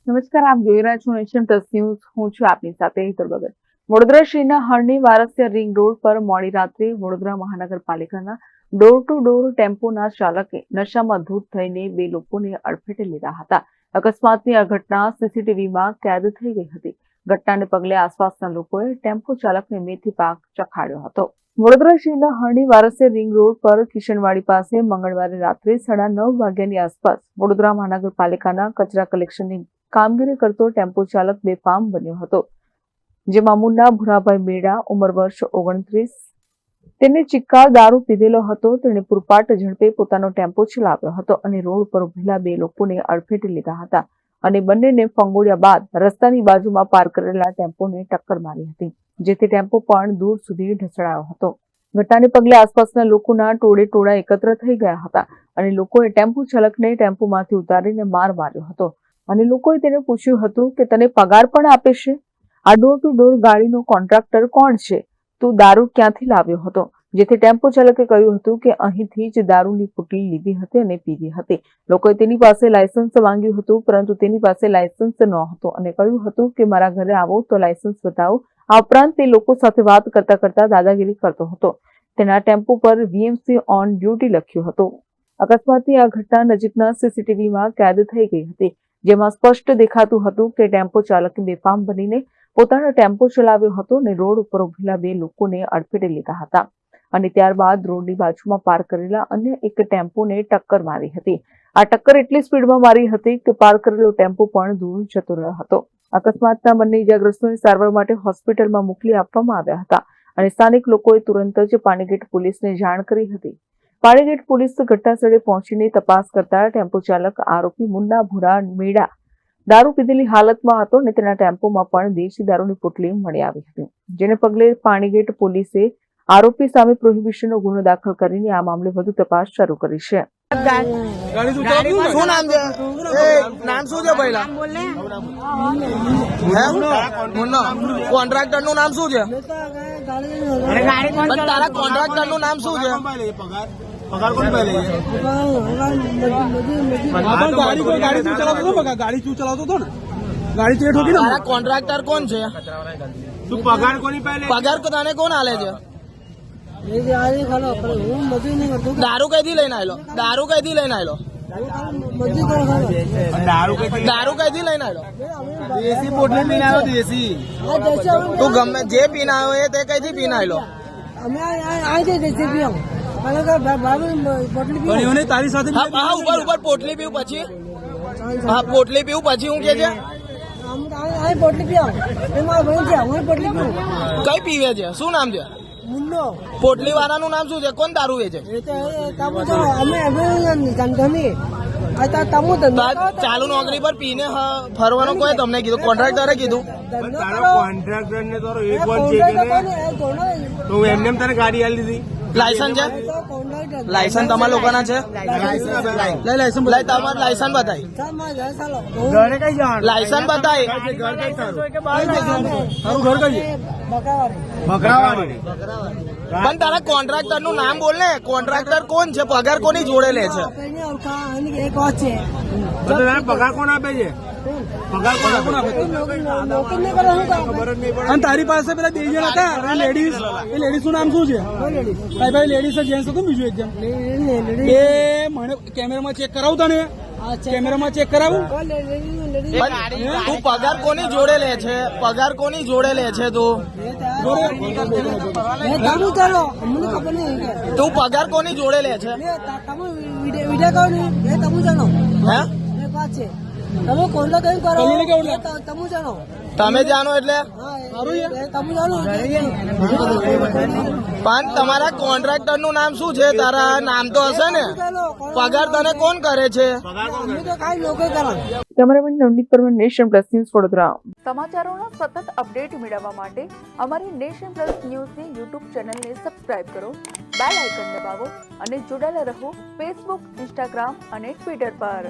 નમસ્કાર, આપ જોઈ રહ્યા છો નેશન પ્લસ ન્યૂઝ. હું છું આપની સાથે હેતલ ભગત. વડોદરા શહેરના હરણી વારસિયા રિંગ રોડ પર મોડી રાત્રે વડોદરા મહાનગરપાલિકાના ડોર ટુ ડોર ટેમ્પોના ચાલકે નશામાં ધૂત થઈને બે લોકોને અડફેટે લીધા હતા. અકસ્માતની આ ઘટના સીસીટીવીમાં કેદ થઈ ગઈ હતી. ઘટનાને પગલે આસપાસના લોકોએ ટેમ્પો ચાલકને મેથી પાક ચખાડ્યો હતો. વડોદરા શહેરના હરણી વારસિયા રિંગ રોડ પર કિશનવાડી પાસે મંગળવારે રાત્રે 9:30 વાગ્યાની આસપાસ વડોદરા મહાનગરપાલિકાના કચરા કલેક્શનની કામગીરી કરતો ટેમ્પો ચાલક બેફામ બન્યો હતો, જેમાં મુન્ના ભુરાભાઈ મેડા, ઉંમર વર્ષ 29, તેને ચિક્કાર દારૂ પીધેલો હતો. તેણે પૂરપાટ ઝડપે પોતાનો ટેમ્પો ચલાવ્યો હતો અને રોડ પર ઉભેલા બે લોકોને અડફેટે લીધા હતા અને બંનેને ફંગોળ્યા બાદ રસ્તાની બાજુમાં પાર્ક કરેલા ટેમ્પોને ટક્કર મારી હતી, જેથી ટેમ્પો પણ દૂર સુધી ઢસડાયો હતો. ઘટનાને પગલે આસપાસના લોકોના ટોળે એકત્ર થઈ ગયા હતા અને લોકોએ ટેમ્પો ચાલકને ટેમ્પોમાંથી ઉતારીને માર માર્યો હતો અને લોકોએ તેને પૂછ્યું હતું કે તને પગાર પણ આપે છે? આ ડોર ટુ ડોર ગાડીનો કોન્ટ્રાક્ટર કોણ છે? તું દારૂ ક્યાંથી લાવ્યો હતો? જેથી ટેમ્પો ચાલકે કહ્યું હતું કે અહીંથી જ દારૂની પુટલી લીધી હતી અને પીધી હતી. લોકોએ તેની પાસે લાયસન્સ માંગ્યું હતું, પરંતુ તેની પાસે લાયસન્સ ન હતું અને કહ્યું હતું કે મારા ઘરે આવો તો લાયસન્સ બતાવો. આ ઉપરાંત તે લોકો સાથે વાત કરતા કરતા દાદાગીરી કરતો હતો. તેના ટેમ્પો પર વીએમસી ઓન ડ્યુટી લખ્યું હતું. અકસ્માતની આ ઘટના નજીકના સીસીટીવીમાં કેદ થઈ ગઈ હતી, જેમાં સ્પષ્ટ દેખાતું હતું કે ટેમ્પો ચાલકે બેફામ બનીને પોતાનો ટેમ્પો ચલાવ્યો હતો અને રોડ ઉપર ઉભેલા બે લોકોને અડફેટે લીધા હતા અને ત્યારબાદ રોડની બાજુમાં પાર્ક કરેલા અન્ય એક ટેમ્પોને ટક્કર મારી હતી. આ ટક્કર એટલી સ્પીડમાં મારી હતી કે પાર્ક કરેલો ટેમ્પો પણ દૂર જતો રહ્યો હતો. અકસ્માતના બંને ઇજાગ્રસ્તોને સારવાર માટે હોસ્પિટલમાં મોકલી આપવામાં આવ્યા હતા અને સ્થાનિક લોકોએ તુરંત જ પાણીગેટ પોલીસને જાણ કરી હતી. પાણીગેટ પોલીસ ઘટનાસ્થળે પહોંચીને તપાસ કરતા ટેમ્પો ચાલક આરોપી મુન્ના ભુરા મેડા દારૂ પીધેલી હાલતમાં હતો અને તેના ટેમ્પોમાં પણ દેશી દારૂની પોટલી મળી આવી હતી, જેને પગલે પાણીગેટ પોલીસે આરોપી સામે પ્રોહિબિશનનો ગુનો દાખલ કરીને આ મામલે વધુ તપાસ શરૂ કરી છે. કોન્ટ્રાક્ટર નું નામ શું છે? તારા કોન્ટ્રાક્ટર નું નામ શું છે? पगार कौन पहले गाड़ी तू चलातो तो गाड़ी तू चलातो तो ना गाड़ी चेट होगी ना. કોન્ટ્રાક્ટર કોણ છે? તું પગાર કોની પહેલે? પગાર તો તને કોણ આલે છે? દારૂ કઈથી લઈને આવેલો? દારૂ કઈથી લઈને આવેલો? દારૂ કઈથી લઈને આવેલો? દેશી પોટલી પીને આવ્યો. દેશી તું ગમે જે પીને આવ્યો એ તે કઈથી પીને આવેલો? તારી સાથે ઉપર પોટલી પીવું પછી? હા, પોટલી પીવું પછી હું કે છે કઈ પીવે છે? શું નામ છે પોટલી વાળાનું? નામ શું છે? કોણ દારૂ વેચે? ચાલુ નોકરી પર પીને ફરવાનું કોઈ તમને કીધું? કોન્ટ્રાક્ટરે કીધું? કોન્ટ્રાક્ટર ને તારો એક વાર ચેક તો એમને તને ગાડી આલી દીધી. લાયસન્સ છે? લાયસન્સ તમારા લોકોના છે? લાયસન્સ તમારું લાયસન્સ બતાય. લાયસન્સ બતાય. પણ તારા કોન્ટ્રાક્ટર નું નામ બોલ ને. કોન્ટ્રાક્ટર કોણ છે? પગાર કોની જોડે લે છે? પગાર કોણ આપે છે? પગાર કોણ આપે? અને તારી પાસે પેલા બે જણ હતા લેડીઝ, એ લેડીઝ નું નામ શું છે? ભાઈ લેડીઝ જેન્ટ્સ હતું બીજું એકદમ એ મને કેમેરામાં ચેક કરાવું. તને કેમેરામાં ચેક કરાવું? તું પગાર કોની જોડે લે છે? પગાર કોની જોડે લે છે? તું પગાર કોની જોડે લે છે? તમે જાણો એટલે પણ તમારા કોન્ટ્રાક્ટર નું નામ શું છે? તારા નામ તો હશે ને? પગાર તને કોણ કરે છે? Cameraman Navneet Parmar, nation plus news, Vadodara. સમાચારોના સતત અપડેટ મેળવવા માટે અમારી નેશન પ્લસ ન્યૂઝની યુટ્યુબ ચેનલને સબસ્ક્રાઇબ કરો, બેલ આઇકન દબાવો અને જોડાયેલા રહો ફેસબુક, ઇન્સ્ટાગ્રામ અને ટ્વિટર પર.